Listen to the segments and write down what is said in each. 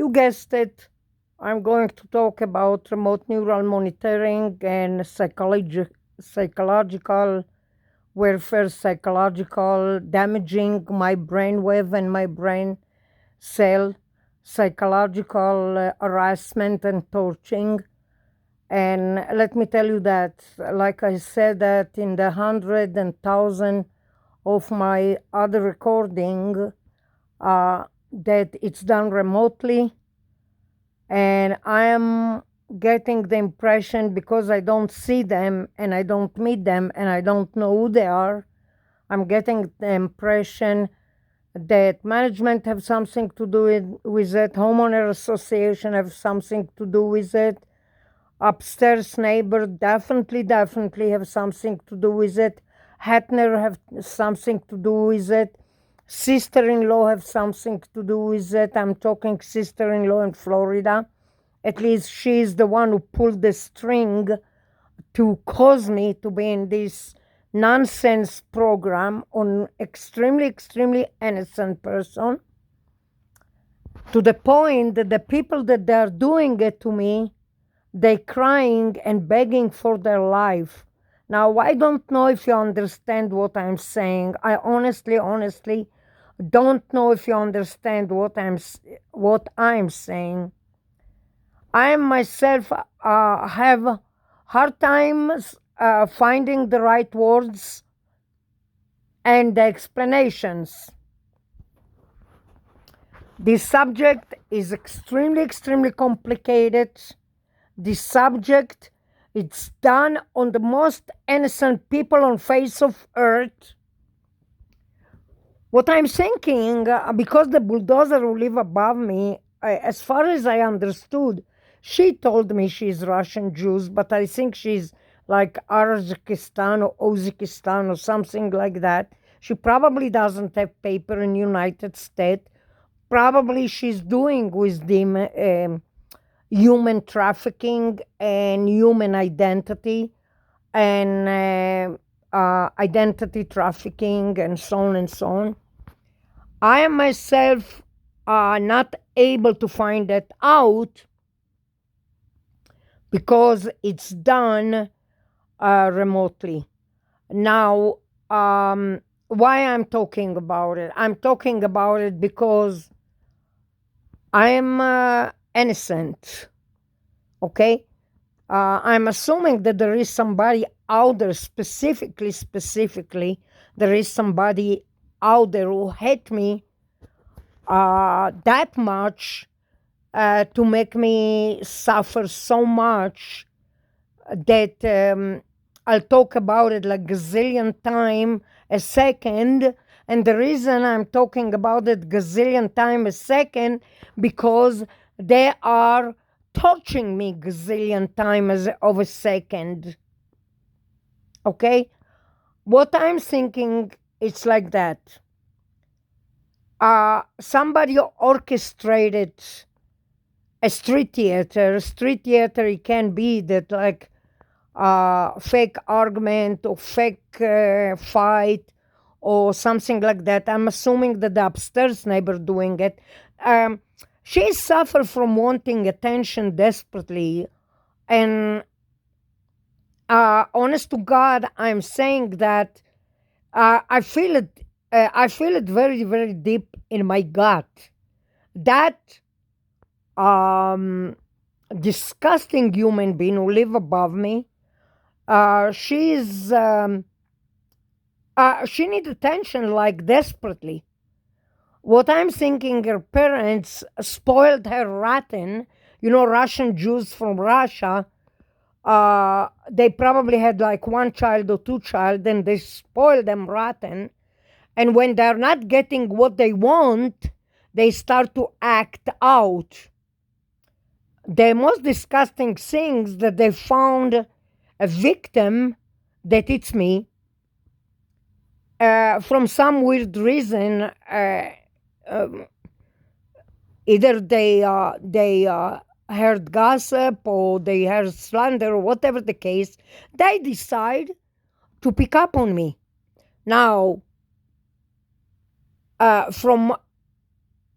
You guessed it. I'm going to talk about remote neural monitoring and psychological warfare, psychological damaging my brainwave and my brain cell, psychological harassment and torturing. And let me tell you that, like I said, that in the 100,000 of my other recording, that it's done remotely, and I am getting the impression, because I don't see them and I don't meet them and I don't know who they are, I'm getting the impression that management have something to do with it, homeowner association have something to do with it, upstairs neighbor definitely have something to do with it, Hatner have something to do with it, sister-in-law have something to do with it. I'm talking sister-in-law in Florida. At least she's the one who pulled the string to cause me to be in this nonsense program on extremely innocent person, to the point that the people that they're doing it to me, they crying and begging for their life. Now, I don't know if you understand what I'm saying. I honestly don't know if you understand what I'm saying. I myself have hard times finding the right words and the explanations. This subject is extremely complicated. This subject, it's done on the most innocent people on face of earth. What I'm thinking, because the bulldozer who live above me, as far as I understood, she told me she's Russian Jews, but I think she's like Arzakistan or Uzbekistan or something like that. She probably doesn't have paper in United States. Probably she's doing with them human trafficking and human identity and identity trafficking and so on and so on. I am myself not able to find that out because it's done remotely. Now, why I'm talking about it? I'm talking about it because I am innocent, okay? I'm assuming that there is somebody out there, specifically, there is somebody out there who hate me that much to make me suffer so much that I'll talk about it like gazillion time a second. And the reason I'm talking about it gazillion time a second, because they are torturing me gazillion times of a second. Okay? What I'm thinking, it's like that. Somebody orchestrated a street theater. Street theater, it can be that like fake argument or fake fight or something like that. I'm assuming that the upstairs neighbor doing it. She suffered from wanting attention desperately, and honest to God, I'm saying that I feel it. I feel it very deep in my gut. That disgusting human being who live above me, she's she needs attention like desperately. What I'm thinking, her parents spoiled her rotten. You know, Russian Jews from Russia, they probably had like one child or two child, and they spoiled them rotten. And when they're not getting what they want, they start to act out. The most disgusting things that they found a victim, that it's me, from some weird reason. Either they heard gossip or they heard slander or whatever the case, they decide to pick up on me. Now, from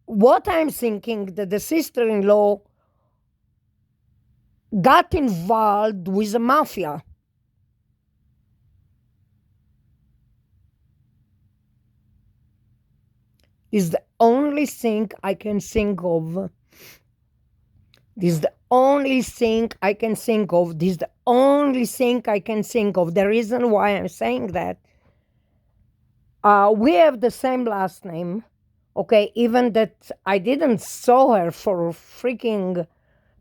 what I'm thinking, that the sister-in-law got involved with the mafia. Is the only thing I can think of. This is the only thing I can think of. This is the only thing I can think of. The reason why I'm saying that, we have the same last name, okay, even that I didn't saw her for freaking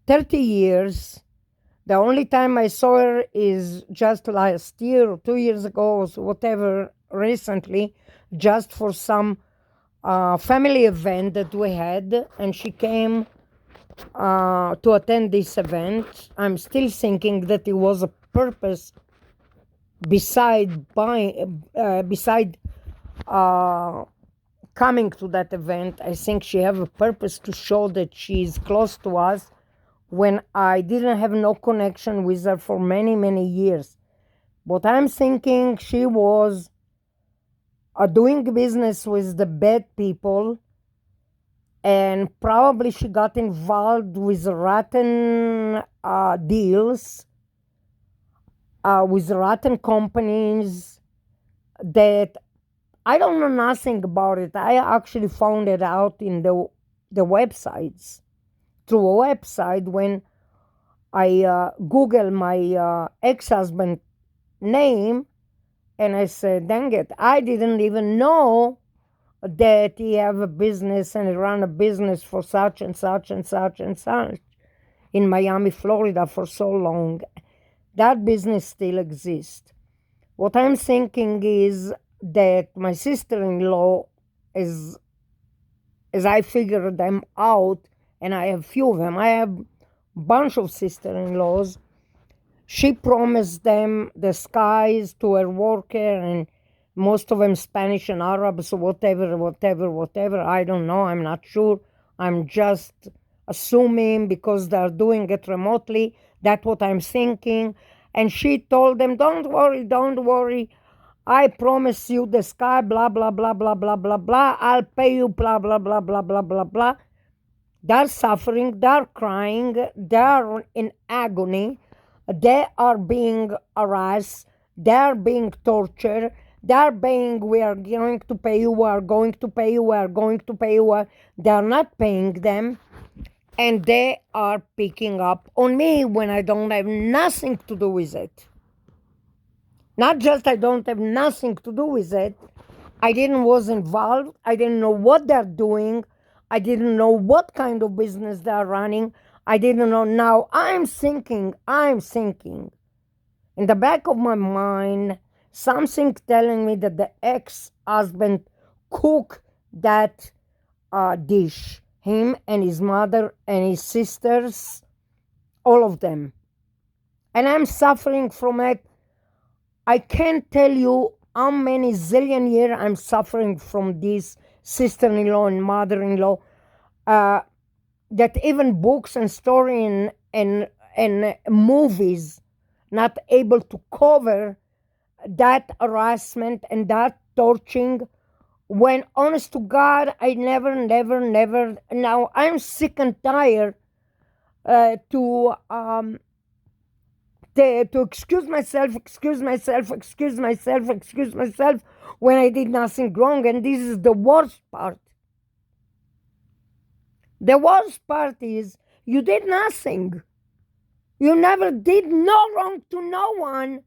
30 years. The only time I saw her is just last year or 2 years ago or whatever, recently, just for some family event that we had, and she came to attend this event. I'm still thinking that it was a purpose beside coming to that event. I think she have a purpose to show that she's close to us when I didn't have no connection with her for many, many years. But I'm thinking she was doing business with the bad people, and probably she got involved with rotten deals, with rotten companies that I don't know nothing about it. I actually found it out in the websites, through a website, when I Googled my ex-husband name, and I said, dang it, I didn't even know that he have a business and he run a business for such and such and such and such in Miami, Florida for so long. That business still exists. What I'm thinking is that my sister-in-law, as I figure them out, and I have few of them, I have a bunch of sister-in-laws, she promised them the skies to her worker, and most of them Spanish and Arabs, whatever, I don't know, I'm not sure. I'm just assuming because they're doing it remotely. That's what I'm thinking. And she told them, don't worry. I promise you the sky, blah, blah, blah, blah, blah, blah, blah. I'll pay you, blah, blah, blah, blah, blah, blah, blah. They're suffering, they're crying, they're in agony. They are being harassed, they're being tortured, they're being, we are going to pay you, we are going to pay you, we are going to pay you. They're not paying them, and they are picking up on me when I don't have nothing to do with it. Not just I don't have nothing to do with it, was involved, I didn't know what they're doing, I didn't know what kind of business they're running, I didn't know. Now I'm thinking, in the back of my mind, something telling me that the ex-husband cooked that dish, him and his mother and his sisters, all of them. And I'm suffering from it. I can't tell you how many zillion years I'm suffering from this sister-in-law and mother-in-law, that even books and story and movies not able to cover that harassment and that torturing, when honest to God, I never, now I'm sick and tired to excuse myself when I did nothing wrong. And this is the worst part. The worst part is you did nothing. You never did no wrong to no one.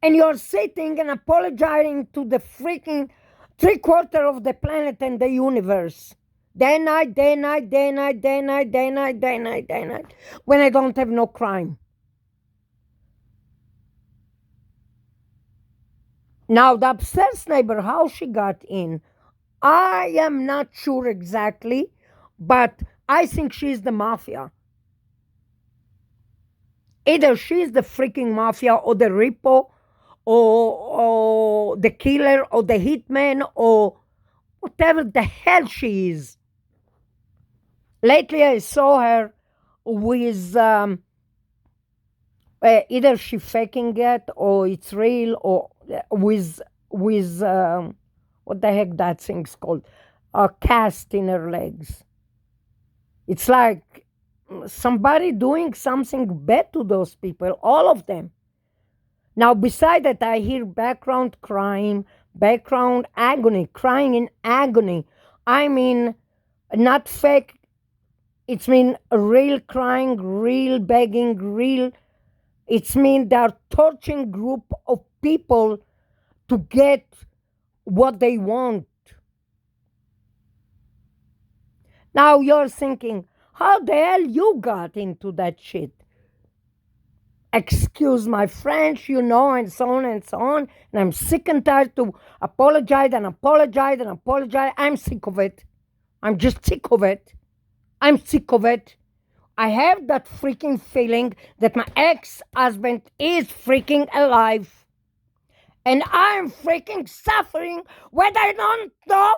And you're sitting and apologizing to the freaking 3/4 of the planet and the universe. Day, night, when I don't have no crime. Now, the upstairs neighbor, how she got in, I am not sure exactly, but I think she's the mafia. Either she's the freaking mafia or the repo or the killer or the hitman or whatever the hell she is. Lately I saw her with either she faking it or it's real, or with what the heck that thing's called, a cast in her legs. It's like somebody doing something bad to those people, all of them. Now, beside that, I hear background crying, background agony, crying in agony. I mean, not fake. It's mean real crying, real begging, real. It's mean they're torturing group of people to get what they want. Now you're thinking, how the hell you got into that shit? Excuse my French, and so on and so on. And I'm sick and tired to apologize and apologize and apologize. I'm sick of it. I'm just sick of it. I'm sick of it. I have that freaking feeling that my ex-husband is freaking alive. And I'm freaking suffering when I don't know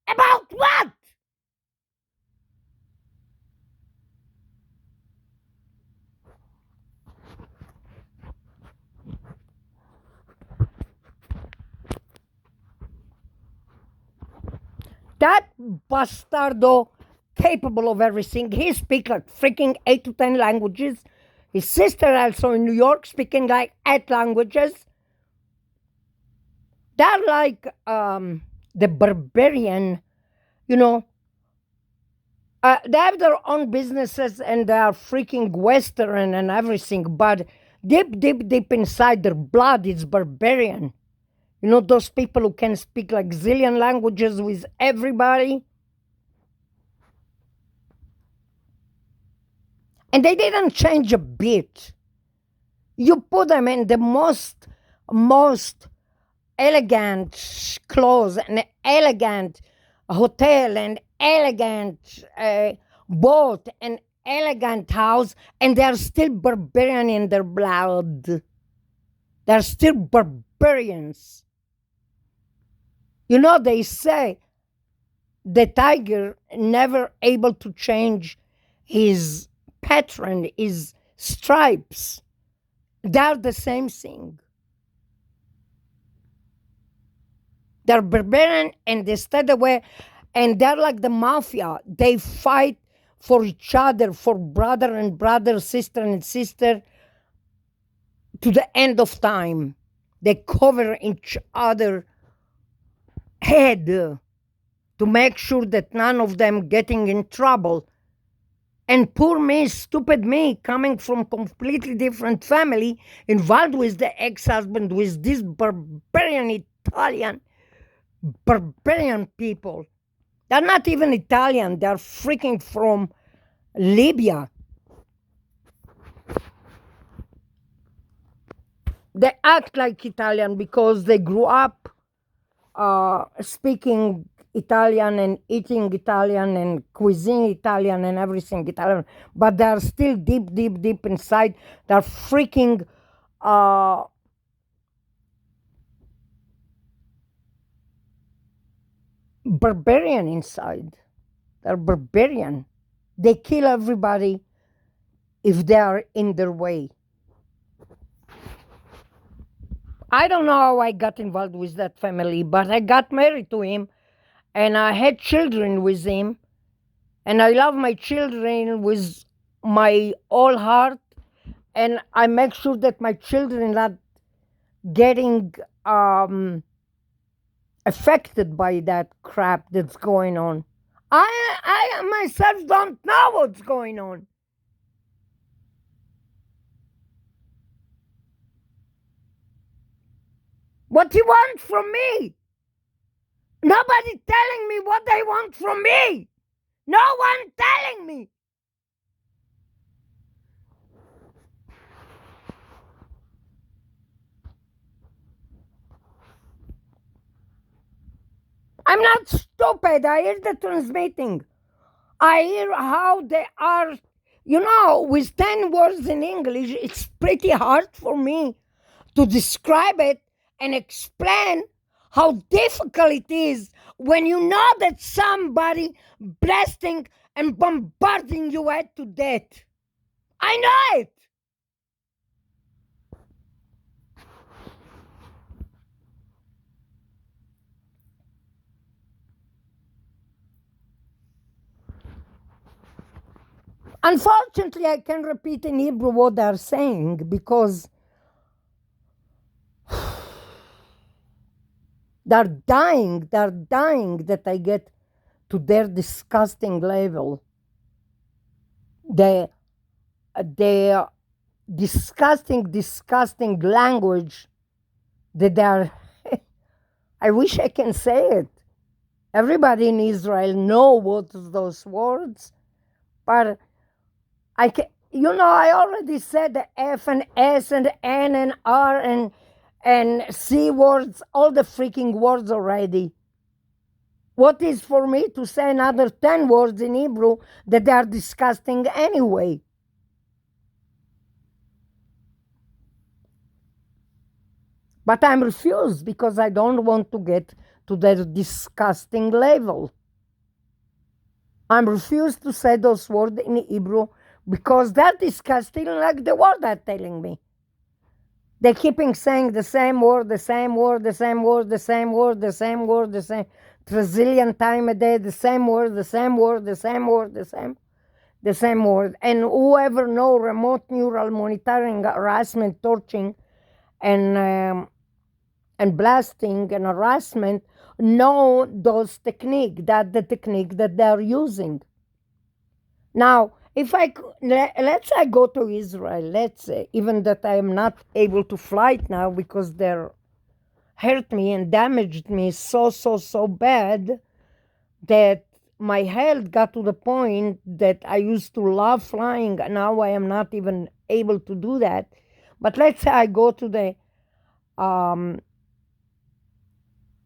about what. That bastardo, capable of everything, he speaks like freaking 8 to 10 languages. His sister also in New York speaking like 8 languages. They're like the barbarian, they have their own businesses and they are freaking Western and everything, but deep, deep, deep inside their blood is barbarian. Those people who can speak like zillion languages with everybody. And they didn't change a bit. You put them in the most elegant clothes, and elegant hotel, and elegant boat, and elegant house, and they're still barbarian in their blood. They're still barbarians. They say the tiger never able to change his pattern, his stripes. They're the same thing. They're barbarian and they stay away, and they're like the mafia. They fight for each other, for brother and brother, sister and sister, to the end of time. They cover each other head to make sure that none of them getting in trouble. And poor me, stupid me, coming from completely different family, involved with the ex-husband, with this barbarian Italian, barbarian people. They're not even Italian, they're freaking from Libya. They act like Italian because they grew up speaking Italian and eating Italian and cuisine Italian and everything Italian, but they're still deep, deep, deep inside. They're freaking barbarian inside. They're barbarian. They kill everybody if they are in their way. I don't know how I got involved with that family, but I got married to him and I had children with him, and I love my children with my whole heart, and I make sure that my children not getting affected by that crap that's going on. I myself don't know what's going on. What do you want from me? Nobody telling me what they want from me. No one telling me. I'm not stupid. I hear the transmitting. I hear how they are, with 10 words in English, it's pretty hard for me to describe it and explain how difficult it is when you know that somebody blasting and bombarding you head to death. I know it. Unfortunately, I can repeat in Hebrew what they're saying because they're dying that I get to their disgusting level. The disgusting language that they're, I wish I can say it. Everybody in Israel know what those words, but I can, I already said the F and S and N and R and C words, all the freaking words already. What is for me to say another 10 words in Hebrew that they are disgusting anyway? But I'm refused because I don't want to get to that disgusting level. I'm refused to say those words in Hebrew because they're disgusting like the word they're telling me. They keeping saying the same word, the same word, the same word, the same word, the same word, the same trillion time a day, the same word, the same word, the same word, the same word. And whoever know remote neural monitoring, harassment, torching, and blasting and harassment know those techniques, that the technique that they're using. Now, if let's say I go to Israel, let's say, even that I am not able to fly now because they're hurt me and damaged me so bad that my health got to the point that I used to love flying, and now I am not even able to do that. But let's say I go to the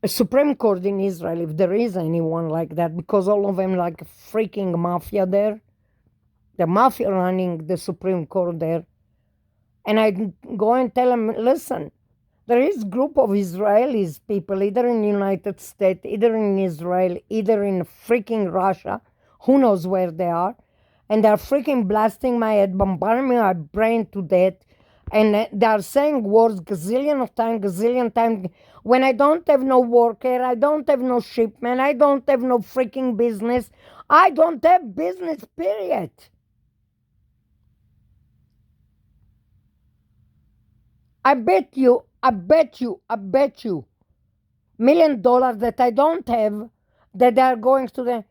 Supreme Court in Israel, if there is anyone like that, because all of them like freaking mafia there. The mafia running the Supreme Court there. And I go and tell them, listen, there is a group of Israelis people, either in the United States, either in Israel, either in freaking Russia, who knows where they are, and they're freaking blasting my head, bombarding my brain to death, and they're saying words gazillion times, when I don't have no worker, I don't have no shipment, I don't have no freaking business, I don't have business, period. I bet you $1 million that I don't have, that they are going to the